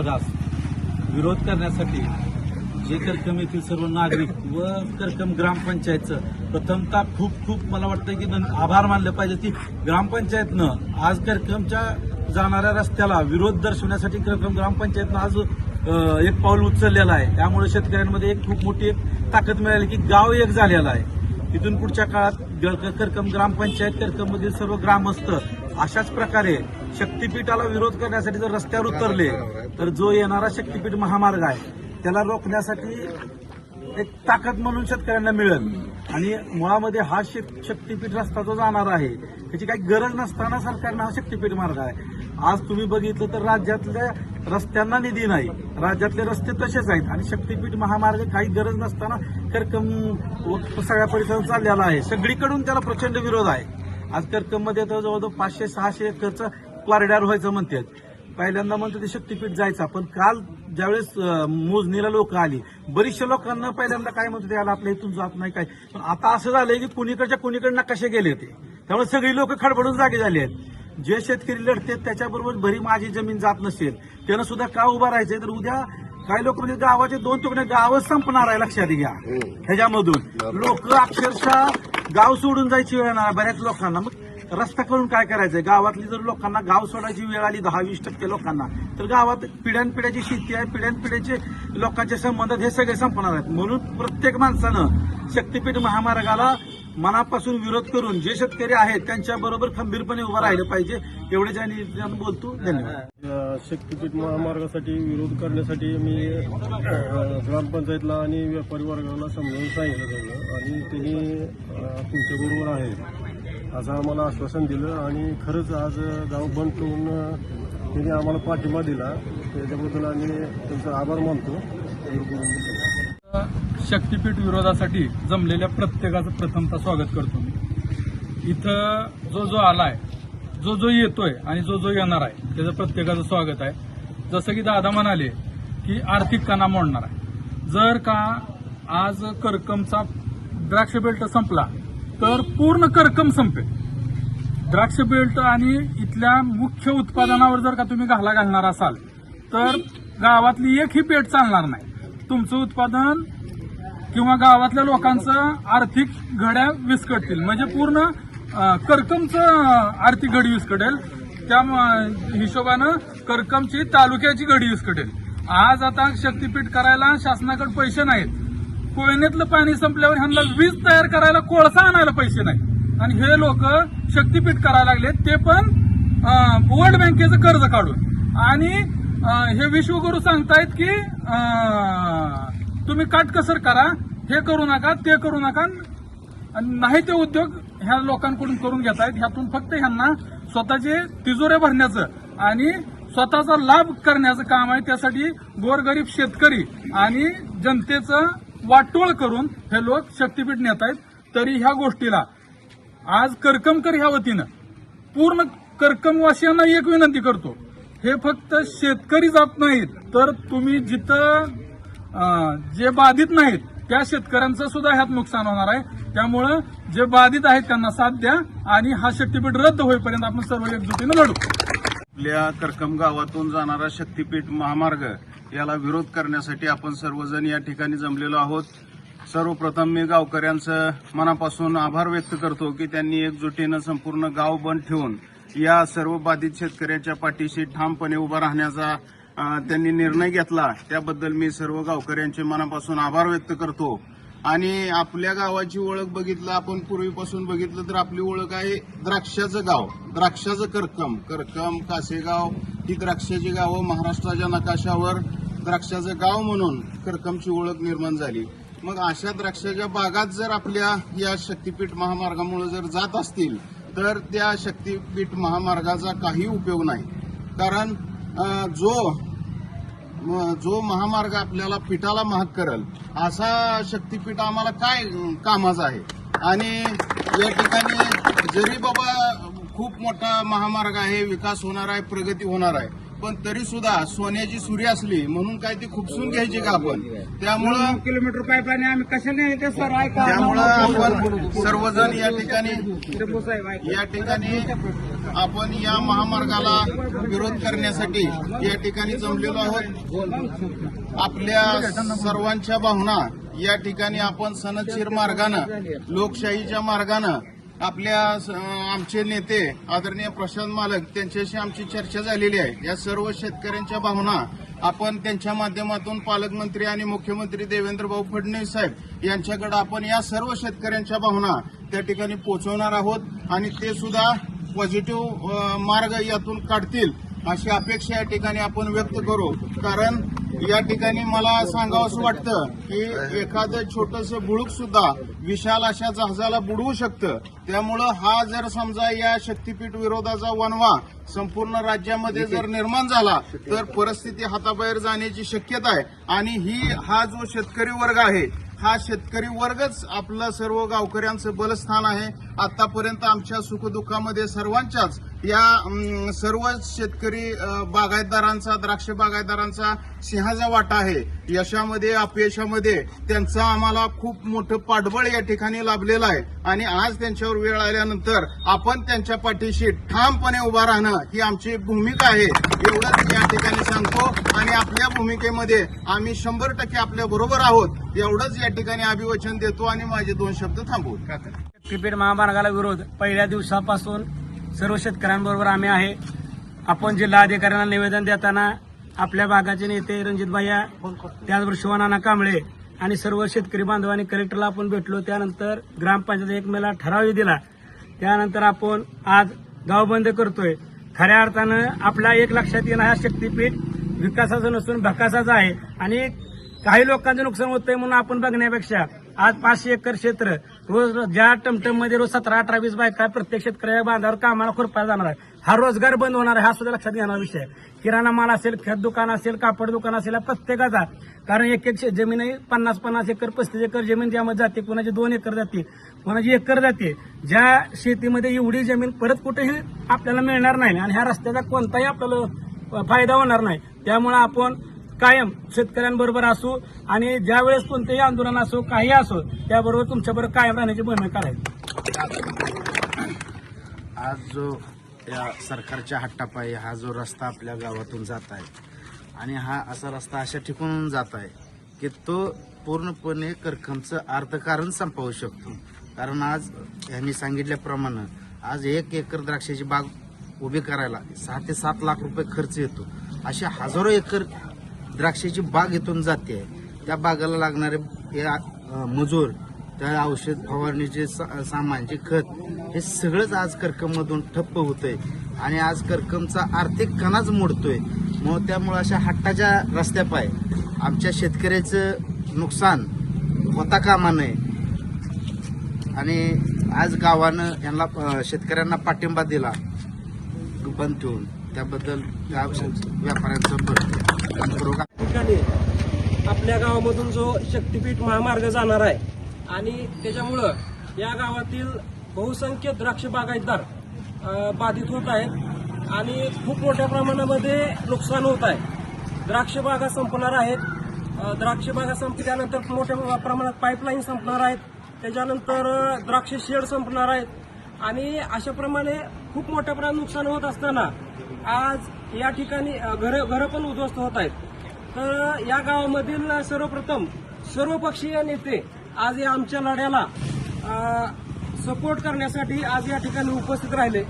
महामार्गास विरोध करण्यासाठी जे करकम येथील सर्व नागरिक व करकम ग्रामपंचायतचं प्रथमतः खूप मला वाटतं की आभार मानले पाहिजे की ग्रामपंचायतनं आज करकमच्या जाणाऱ्या रस्त्याला विरोध दर्शवण्यासाठी करकम ग्रामपंचायतनं आज एक पाऊल उचललेलं आहे. त्यामुळे शेतकऱ्यांमध्ये एक खूप मोठी एक ताकद मिळाली की गाव एक झालेलं आहे. इथून पुढच्या काळात करकम ग्रामपंचायत करकममधील सर्व ग्रामस्थ अशाच प्रकारे शक्तीपीठाला विरोध करण्यासाठी जर रस्त्यावर उतरले तर जो येणारा शक्तीपीठ महामार्ग आहे त्याला रोखण्यासाठी एक ताकद म्हणून शेतकऱ्यांना मिळेल. आणि मुळामध्ये हा शक्तीपीठ रस्ता जो जाणार आहे त्याची काही गरज नसताना सरकारनं हा शक्तीपीठ मार्ग आहे. आज तुम्ही बघितलं तर राज्यातल्या रस्त्यांना निधी नाही, राज्यातले रस्ते तसेच आहेत आणि शक्तीपीठ महामार्ग काही गरज नसताना करकम सगळ्या परिसरात चाललेला आहे. सगळीकडून त्याला प्रचंड विरोध आहे. आज करकममध्ये तर जवळजवळ 500-600 एकरचं कॉरिडॉर व्हायचं म्हणतात. पहिल्यांदा म्हणतो ते शक्तीपीठ जायचा, पण काल ज्यावेळेस मोजणीला लोक आली बरीचशा लोकांना पहिल्यांदा काय म्हणतो ते याला आपल्या इथून जात नाही काय, पण आता असं झालंय की कुणीकडे नकाशे गेले ते, त्यामुळे सगळी लोक खडबडून जागे झाले आहेत. जे शेतकरी लढते त्याच्याबरोबर भरी माझी जमीन जात नसेल त्यानं सुद्धा का उभा राहायचंय, तर उद्या काही लोक म्हणजे गावाचे 2 तुकडे गावच संपणार आहे. लक्षात घ्या, ह्याच्यामधून लोक अक्षरशः गाव सोडून जायची वेळ येणार बऱ्याच लोकांना. मग रस्ता करून काय करायचंय? गावातली जर लोकांना गाव सोडायची वेळ आली 10-20% लोकांना, तर गावात पिढ्यानपिढ्याची शेती आहे, पिढ्यानपिढ्याचे लोकांचे संबंध हे सगळे संपणार आहेत. म्हणून प्रत्येक माणसानं शक्तीपीठ महामार्गाला मनापासून विरोध करून जे शेतकरी आहेत त्यांच्याबरोबर खंबीरपणे उभं राहिलं पाहिजे. एवढे ज्यांनी बोलतो. धन्यवाद. शक्तीपीठ महामार्गासाठी विरोध करण्यासाठी मी ग्रामपंचायतला आणि व्यापारी वर्गाला समजावून सांगितलं आणि त्यांनी तुमच्याबरोबर आहे असं आम्हाला आश्वासन दिलं आणि खरंच आज गाव बंद ठेवून त्यांनी आम्हाला पाठिंबा दिला. त्याच्याबद्दल आम्ही त्यांचा आभार मानतो. शक्तीपीठ विरोधासाठी जमलेल्या प्रत्येकाचं प्रथमतः स्वागत करतो मी. इथं जो आलाय, जो येतोय आणि जो येणार आहे त्याचं प्रत्येकाचं स्वागत आहे. जसं की दादा म्हणाले की आर्थिक कणा मोडणार आहे. जर का आज करकमचा द्राक्ष बेल्ट संपला तर पूर्ण करकम संपेल. द्राक्ष बेल्ट आणि इथल्या मुख्य उत्पादनावर जर का तुम्ही घाला घालणार असाल तर गावातली एकही पेठ चालणार नाही. तुमचं उत्पादन किंवा गावातल्या लोकांचं आर्थिक घड्या विस्कटतील, म्हणजे पूर्ण करकमचं आर्थिक घडी विस्कटेल. त्या हिशोबानं करकमची तालुक्याची घडी विस्कटेल. आज आता शक्तीपीठ करायला शासनाकडे पैसे नाहीत. कोयनेतलं पाणी संपल्यावर ह्यांना वीज तयार करायला कोळसा आणायला पैसे नाही आणि हे लोक शक्तीपीठ करायला लागले, ते पण वर्ल्ड बँकेचं कर्ज काढून. आणि हे विश्वगुरू सांगतायत की तुम्ही काटकसर करा, हे करू नका ते करू नका. नाही ते उद्योग ह्या लोकांकडून करून घेत आहेत. ह्यातून फक्त ह्यांना स्वतःचे तिजोरे भरण्याचं आणि स्वतःचा लाभ करण्याचं काम आहे. त्यासाठी गोरगरीब शेतकरी आणि जनतेचं वाटोळ करून हे लोक शक्तीपीठ नेत आहेत. तरी ह्या गोष्टीला आज करकमकर ह्या वतीनं पूर्ण करकमवासियांना एक विनंती करतो, हे फक्त शेतकरी जात नाहीत तर तुम्ही जिथं जे बाधित नाहीत त्या शेतकऱ्यांचं सुद्धा ह्यात नुकसान होणार आहे. त्यामुळं जे बाधित आहेत त्यांना साथ द्या आणि हा शक्तीपीठ रद्द होईपर्यंत आपण सर्व एकजुटीनं लढू. आपल्या करकम गावातून जाणारा शक्तीपीठ महामार्ग याला विरोध करण्यासाठी आपण सर्वजण या ठिकाणी जमलेलो आहोत. सर्वप्रथम मी गावकऱ्यांचं मनापासून आभार व्यक्त करतो की त्यांनी एकजुटीनं संपूर्ण गाव बंद ठेवून या सर्व बाधित शेतकऱ्याच्या पाठीशी ठामपणे उभा राहण्याचा त्यांनी निर्णय घेतला. त्याबद्दल मी सर्व गावकऱ्यांचे मनापासून आभार व्यक्त करतो. आणि आपल्या गावाची ओळख बघितलं, आपण पूर्वीपासून बघितलं तर आपली ओळख आहे द्राक्षाचं गाव, द्राक्षाचं करकम, कासेगाव ही द्राक्षाची गावं महाराष्ट्राच्या नकाशावर द्राक्षाचं गाव म्हणून करकमची ओळख निर्माण झाली. मग अशा द्राक्षाच्या बागात जर आपल्या या शक्तीपीठ महामार्गामुळे जर जात असतील तर त्या शक्तीपीठ महामार्गाचा काही उपयोग नाही. कारण जो महामार्ग आपल्याला पिठाला महाग करेल असा शक्तीपीठ आम्हाला काय कामाचा आहे. आणि या ठिकाणी जरी बाबा खूप मोठा महामार्ग आहे, विकास होणार आहे, प्रगती होणार आहे, पण तरी सुद्धा सोन्याची सुरी असली म्हणून काय ती खुपसून घ्यायची का आपण? त्यामुळं किलोमीटर पाईपलाईन आम्ही कशाने येते सर ऐका त्यामुळं आपण सर्वजण या ठिकाणी आपण या महामार्गाला विरोध करण्यासाठी या ठिकाणी जमलेलो आहोत. आपल्या सर्वांच्या भावना या ठिकाणी आपण सनदशीर मार्गानं, लोकशाहीच्या मार्गानं आमचे नेते आदरणीय प्रशांत मालक त्यांच्याशी आमची चर्चा झालेली आहे. या सर्व शेतकऱ्यांच्या भावना आपण त्यांच्या माध्यमातून पालकमंत्री आणि मुख्यमंत्री देवेंद्रभाऊ फडणवीस साहेब यांच्याकडे आपण या सर्व शेतकऱ्यांच्या भावना त्या ठिकाणी पोहोचवणार आहोत आणि ते सुद्धा पॉझिटिव्ह मार्ग यातून काढतील अशी अपेक्षा या ठिकाणी आपण व्यक्त करू. कारण या ठिकाणी मला सांगावंसं वाटतं की एखादं छोटंसं बुडूक सुद्धा विशाल अशा जहाजाला बुडवू शकतं. त्यामुळं हा जर समजा या शक्तीपीठ विरोधाचा वणवा संपूर्ण राज्यामध्ये जर निर्माण झाला तर परिस्थिती हाताबाहेर जाण्याची शक्यता आहे. आणि हा जो शेतकरी वर्ग आहे हा शेतकरी वर्गच आपलं सर्व गावकऱ्यांचं बलस्थान आहे. आतापर्यंत आमच्या सुखदुःखामध्ये सर्वांच्याच या सर्व शेतकरी बागायतदारांचा, द्राक्ष बागायतदारांचा सिंहाचा वाटा आहे. यशामध्ये अपयशामध्ये त्यांचं आम्हाला खूप मोठं पाठबळ या ठिकाणी लाभलेलं आहे आणि आज त्यांच्यावर वेळ आल्यानंतर आपण त्यांच्या पाठीशी ठामपणे उभा राहणं ही आमची भूमिका आहे. एवढंच या ठिकाणी सांगतो आणि आपल्या भूमिकेमध्ये आम्ही 100% आपल्या बरोबर आहोत एवढंच या ठिकाणी अभिवचन देतो आणि माझे 2 शब्द थांबवतो. शक्तीपीठ महामार्गाला विरोध पहिल्या दिवसापासून सर्व शेतकऱ्यांबरोबर आम्ही आहे. आपण जिल्हाधिकाऱ्यांना निवेदन देताना आपल्या भागाचे नेते रणजितभाई, त्याचबरोबर शिवनाना कांबळे आणि सर्व शेतकरी बांधवांनी कलेक्टरला आपण भेटलो. त्यानंतर ग्रामपंचायत 1 मेला ठराव दिला. त्यानंतर आपण आज गाव बंद करतोय. खऱ्या अर्थानं आपल्या एक लक्षात येणं हा शक्तीपीठ विकासाचं नसून भकासाचा आहे आणि काही लोकांचं नुकसान होतंय म्हणून आपण बघण्यापेक्षा आज 500 एकर क्षेत्र रोज ज्या टमटममध्ये रोज 17, 18, 20 बायका प्रत्येक शेतकऱ्या बांधावर कामाला खुरपायला जाणार आहे. हा रोजगार बंद होणार आहे. हा सुद्धा लक्षात घेणारा विषय आहे. किराणा माल असेल, खत दुकान असेल, कापड दुकान असेल, प्रत्येकाचा. कारण एक जमीनही 50-50 एकर 35 एकर जमीन ज्यामध्ये जाते, कोणाची 2 एकर जाते, कोणाची एकर जाते. ज्या शेतीमध्ये एवढी जमीन परत कुठेही आपल्याला मिळणार नाही आणि ह्या रस्त्याचा कोणताही आपल्याला फायदा होणार नाही. त्यामुळे आपण कायम शेतकऱ्यांबरोबर असू आणि ज्यावेळेस कोणतेही आंदोलन असो, काही असो, त्याबरोबर तुमच्याबरोबर कायम राहण्याची भूमिका आहे. आज जो या सरकारच्या हट्टापायी हा जो रस्ता आपल्या गावातून जात आहे आणि हा असा रस्ता अशा ठिकाणून जात आहे की तो पूर्णपणे करकमचं अर्थकारण संपवू शकतो. कारण आज यांनी सांगितल्याप्रमाणे आज 1 एकर द्राक्षाची बाग उभी करायला 6 ते 7 लाख रुपये खर्च येतो. अशा हजारो एकर द्राक्षाची बाग इथून जाते. त्या बागाला लागणारे मजूर, त्या औषध फवारणीचे सामान, जे खत, हे सगळंच आज करकममधून ठप्प होतंय आणि आज करकमचा आर्थिक कणाच मोडतोय. मग त्यामुळे अशा हट्टाच्या रस्त्यापाय आमच्या शेतकऱ्याचं नुकसान होता कामा नये आणि आज गावानं यांना शेतकऱ्यांना पाठिंबा दिला बंद ठेवून, त्याबद्दल व्यापाऱ्यांचं ठिकाणी आपल्या गावामधून जो शक्तीपीठ महामार्ग जाणार आहे आणि त्याच्यामुळं या गावातील बहुसंख्य द्राक्ष बागायतदार बाधित होत आहेत आणि खूप मोठ्या प्रमाणामध्ये नुकसान होत आहे. द्राक्ष बागा संपणार आहेत. द्राक्ष बागा संपल्यानंतर मोठ्या प्रमाणात पाईपलाईन संपणार आहेत. त्याच्यानंतर द्राक्ष शेड संपणार आहेत आणि अशाप्रमाणे खूप मोठ्या प्रमाणात नुकसान होत असताना आज या ठिकाणी घरं पण उद्ध्वस्त होत आहेत. तर या गावामधील सर्वप्रथम सर्वपक्षीय नेते आज या आमच्या लढ्याला सपोर्ट करण्यासाठी आज या ठिकाणी उपस्थित राहिले.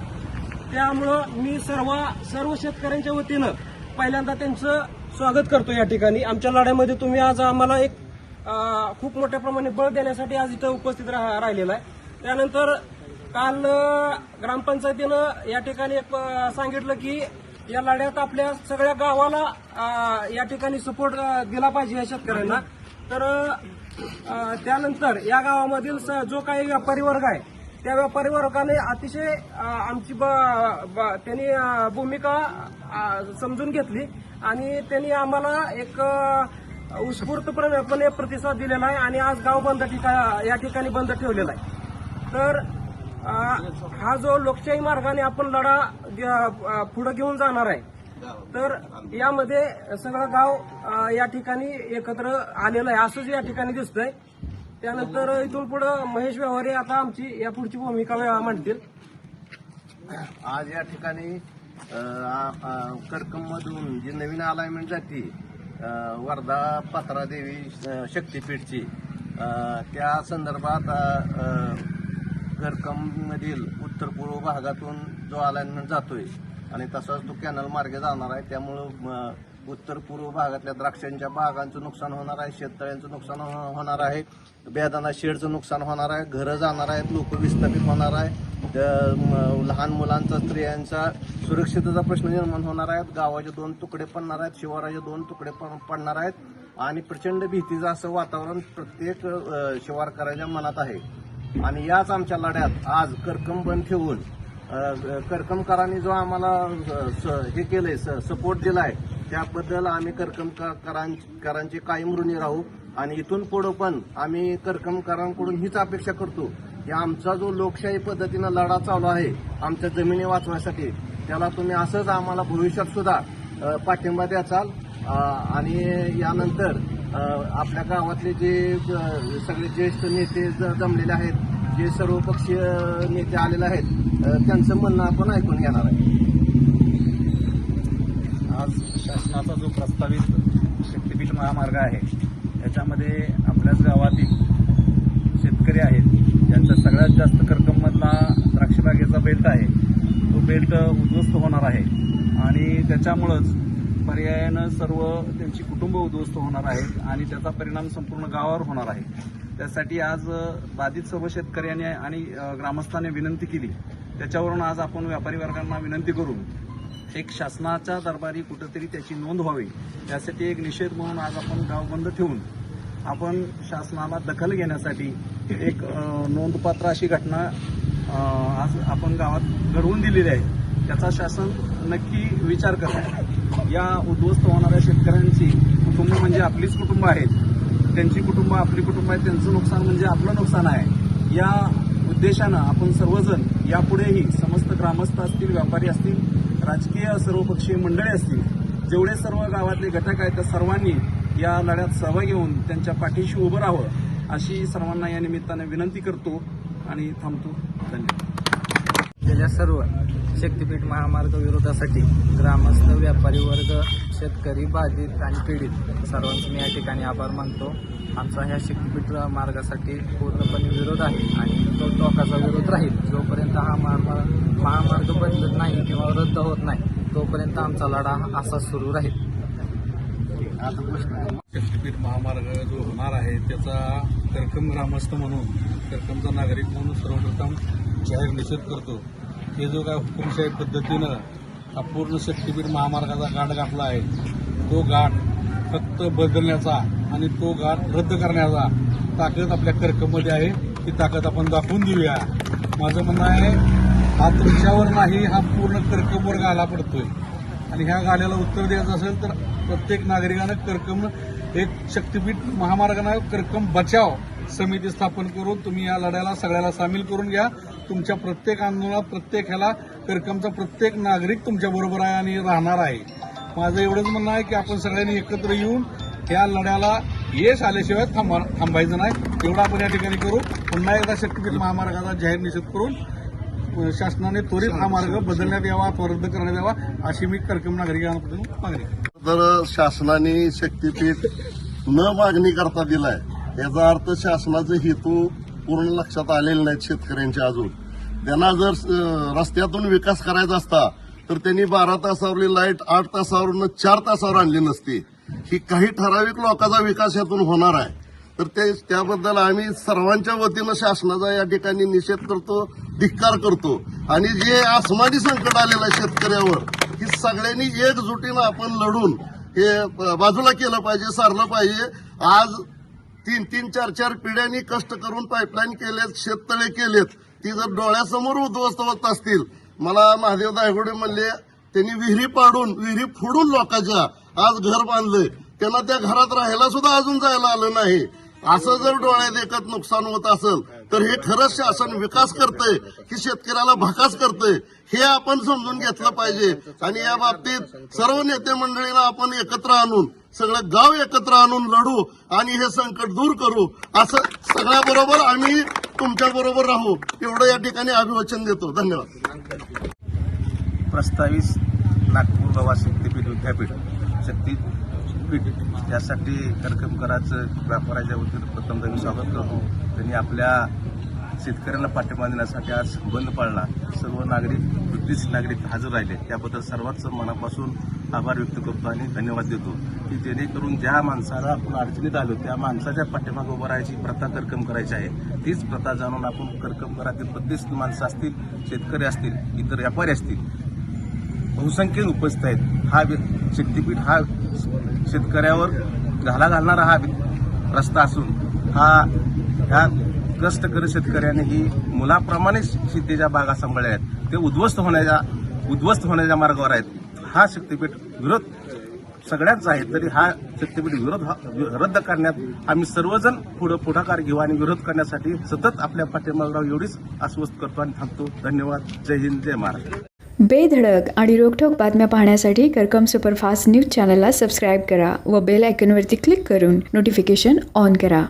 त्यामुळं मी सर्व शेतकऱ्यांच्या वतीनं पहिल्यांदा त्यांचं स्वागत करतो. या ठिकाणी आमच्या लढ्यामध्ये तुम्ही आज आम्हाला एक खूप मोठ्या प्रमाणे बळ देण्यासाठी आज इथं उपस्थित राहिलेला आहे. त्यानंतर काल ग्रामपंचायतीनं या ठिकाणी एक सांगितलं की या लढ्यात आपल्या सगळ्या गावाला या ठिकाणी सपोर्ट दिला पाहिजे या शेतकऱ्यांना. तर त्यानंतर या गावामधील जो काही व्यापारी वर्ग आहे त्या व्यापारी वर्गाने अतिशय आमची त्यांनी भूमिका समजून घेतली आणि त्यांनी आम्हाला एक उत्स्फूर्तपणे प्रतिसाद दिलेला आहे आणि आज गाव बंद या ठिकाणी बंद ठेवलेला आहे. तर हा जो लोकशाही मार्गाने आपण लढा पुढे घेऊन जाणार आहे तर यामध्ये सगळं गाव या ठिकाणी एकत्र आलेलं आहे असंच या ठिकाणी दिसतंय. त्यानंतर इथून पुढे महेश व्यवहारे आता आमची या पुढची भूमिका मांडतील. आज या ठिकाणी करकम मधून जी नवीन अलाइनमेंट जाते वर्धा पात्रादेवी शक्तीपीठची त्या संदर्भात करकम मधील उत्तर पूर्व भागातून जो अलाइनमेंट जातोय आणि तसाच तो कॅनल मार्गे जाणार आहे. त्यामुळं उत्तर पूर्व भागातल्या द्राक्षांच्या बागांचं नुकसान होणार आहे, शेततळ्यांचं नुकसान होणार आहे, बेदाना शेडचं नुकसान होणार आहे, घरं जाणार आहेत, लोक विस्थापित होणार आहे, लहान मुलांचा स्त्रियांचा सुरक्षिततेचा प्रश्न निर्माण होणार आहेत, गावाचे 2 तुकडे पडणार आहेत, शिवाराचे 2 तुकडे पडणार आहेत आणि प्रचंड भीतीचं असं वातावरण प्रत्येक शिवारकरांच्या मनात आहे. आणि याच आमच्या लढ्यात आज करकम बंद ठेवून करकमकरांनी जो आम्हाला हे केलंय सपोर्ट दिलाय त्याबद्दल आम्ही करकमकरांचे कायम ऋणी राहू. आणि इथून पुढं पण आम्ही करकमकरांकडून हीच अपेक्षा करतो की आमचा जो लोकशाही पद्धतीनं लढा चालू आहे आमच्या जमिनी वाचवण्यासाठी त्याला तुम्ही असंच आम्हाला भविष्यात सुद्धा पाठिंबा द्याचाल. आणि यानंतर आपल्या गावातले जे सगळे ज्येष्ठ नेते जमलेले आहेत, जे सर्वपक्षीय नेते आलेले आहेत, त्यांचं म्हणणं आपण ऐकून घेणार आहे. आज शासनाचा जो प्रस्तावित शक्तीपीठ महामार्ग आहे त्याच्यामध्ये आपल्याच गावातील शेतकरी आहेत ज्यांचा सगळ्यात जास्त करकममधला द्राक्षबागेचा बेल्ट आहे तो बेल्ट उद्ध्वस्त होणार आहे आणि त्याच्यामुळंच पर्यायानं सर्व त्यांची कुटुंब उद्ध्वस्त होणार आहेत आणि त्याचा परिणाम संपूर्ण गावावर होणार आहे. त्यासाठी आज बाधित सर्व शेतकऱ्यांनी आणि ग्रामस्थांनी विनंती केली. त्याच्यावरून आज आपण व्यापारी वर्गांना विनंती करून एक शासनाच्या दरबारी कुठंतरी त्याची नोंद व्हावी यासाठी एक निषेध म्हणून आज आपण गाव बंद ठेवून आपण शासनाला दखल घेण्यासाठी एक नोंदपात्र अशी घटना आज आपण गावात घडवून दिलेली आहे. त्याचा शासन नक्की विचार करा. या उद्ध्वस्त होणाऱ्या शेतकऱ्यांची कुटुंब म्हणजे आपलीच कुटुंब आहेत, त्यांची कुटुंब आपली कुटुंब आहेत, त्यांचं नुकसान म्हणजे आपलं नुकसान आहे. या उद्देशानं आपण सर्वजण यापुढेही समस्त ग्रामस्थ असतील, व्यापारी असतील, राजकीय सर्वपक्षीय मंडळी असतील, जेवढे सर्व गावातले घटक आहेत त्या सर्वांनी या लढ्यात सहभागी घेऊन त्यांच्या पाठीशी उभं राहावं अशी सर्वांना या निमित्ताने विनंती करतो आणि थांबतो. धन्यवाद. गेल्या सर्व शक्तीपीठ महामार्ग विरोधासाठी ग्रामस्थ, व्यापारी वर्ग, शेतकरी, बाधित आणि पीडित सर्वांचे मी या ठिकाणी आभार मानतो. आमचा ह्या शक्तीपीठ मार्गासाठी पूर्णपणे विरोध आहे आणि तो टोकाचा विरोध राहील. जोपर्यंत हा महामार्ग बदलत नाही किंवा रद्द होत नाही तोपर्यंत आमचा लढा असा सुरू राहील. शक्तीपीठ महामार्ग जो होणार आहे त्याचा करकम ग्रामस्थ म्हणून, करकमचा नागरिक म्हणून सर्वप्रथम जाहीर निषेध करतो. हे जो काय हुकुमशाही पद्धतीनं हा पूर्ण शक्तीपीठ महामार्गाचा गाठ घातला आहे तो गाठ फक्त बदलण्याचा आणि तो गाठ रद्द करण्याचा ताकद आपल्या करकममध्ये आहे. ती ताकद आपण दाखवून देऊया. माझं म्हणणं आहे हा तुमच्यावर नाही, हा पूर्ण करकमवर गाला पडतोय आणि ह्या गाड्याला उत्तर द्यायचं असेल तर प्रत्येक नागरिकानं करकम एक शक्तीपीठ महामार्गानं करकम बचाव समिती स्थापन करून तुम्ही या लढ्याला सगळ्याला सामील करून घ्या. तुमच्या प्रत्येक आंदोलनात, प्रत्येक ह्याला करकमचा प्रत्येक नागरिक तुमच्या बरोबर आहे आणि राहणार आहे. माझं एवढंच म्हणणं आहे की आपण सगळ्यांनी एकत्र येऊन या लढ्याला यश आल्याशिवाय थांबायचं नाही. एवढं आपण या ठिकाणी करू. पुन्हा एकदा शक्तीपीठ महामार्गाचा जाहीर निषेध करून शासनाने त्वरित हा मार्ग बदलण्यात यावा अथवा रद्द करण्यात यावा अशी मी करकम नागरिकांकडून मागणी करतो. तर शासनाने शक्तीपीठ न मागणी करता दिलाय याचा अर्थ शासनाचे हेतू पूर्ण लक्षात आलेले नाहीत शेतकऱ्यांच्या अजून. त्यांना जर रस्त्यातून विकास करायचा असता तर त्यांनी 12 तासावरली लाईट 8 तासावरून 4 तासावर आणली नसती. ही काही ठराविक लोकांचा विकास यातून होणार आहे. तर त्याबद्दल आम्ही सर्वांच्या वतीनं शासनाचा या ठिकाणी निषेध करतो, धिक्कार करतो. आणि जे आसमानी संकट आलेलं आहे शेतकऱ्यावर ही सगळ्यांनी एकजुटीनं आपण लढून हे बाजूला केलं पाहिजे, सारलं पाहिजे. आज 3-3, 4-4 पिढ्यांनी कष्ट करून पाईपलाईन केलेत, शेततळे केलेत, ती जर डोळ्यासमोर उद्ध्वस्त होत असतील. मला महादेव दायगुडे म्हणले त्यांनी विहिरी पाडून, विहिरी फोडून लोकांच्या आज घर बांधलंय. त्यांना त्या घरात राहायला सुद्धा अजून जायला आलं नाही. असं जर डोळ्यात देखत नुकसान होत असेल तर हे खरंच शासन विकास करतंय की शेतकऱ्याला भकास करतंय हे आपण समजून घेतलं पाहिजे. आणि या बाबतीत सर्व नेते मंडळीला आपण एकत्र आणून सगळं गाव एकत्र आणून लढू आणि हे संकट दूर करू. असं सगळ्याबरोबर आम्ही तुमच्या बरोबर राहू एवढं या ठिकाणी अभिवचन देतो. धन्यवाद. प्रस्तावित नागपूर गावा शक्तीपीठ विद्यापीठ शक्तीपीठ यासाठी करकमकरांचं व्यापाराच्या वतीनं प्रथम मी स्वागत करतो. त्यांनी आपल्या शेतकऱ्यांना पाठिंबा देण्यासाठी आज बंद पाळला. सर्व नागरिक 32 नागरिक हजर राहिले त्याबद्दल सर्वांचं मनापासून आभार व्यक्त करतो आणि धन्यवाद देतो की जेणेकरून ज्या माणसाला आपण अडचणीत आलो त्या माणसाच्या पाठीमागे उभं राहायची प्रथा करकम करायची आहे. तीच प्रथा जाणून आपण करकमकरातील 32 माणसं असतील, शेतकरी असतील, इतर व्यापारी असतील, बहुसंख्येने उपस्थित आहेत. हा शक्तीपीठ हा शेतकऱ्यावर घाला घालणारा हा रस्ता असून ह्या कष्टकरी शेतकऱ्यांनी ही मुलाप्रमाणे शेतीच्या बागा सांभाळल्या आहेत. ते उद्ध्वस्त होण्याच्या मार्गावर आहेत. हा शक्तीपीठ विरोध सगळ्यांचा आहे. तरी हा शक्तीपीठ विरोध रद्द करण्यात आम्ही सर्वजण पुढाकार घेऊ आणि विरोध करण्यासाठी सतत आपल्या पाठीमागे राहू एवढीच आश्वस्त करतो आणि थांबतो. धन्यवाद. जय हिंद, जय महाराष्ट्र. बेधडक आणि रोखठोक बातम्या पाहण्यासाठी करकम सुपरफास्ट न्यूज चॅनलला सबस्क्राईब करा व बेल आयकॉनवरती क्लिक करून नोटिफिकेशन ऑन करा.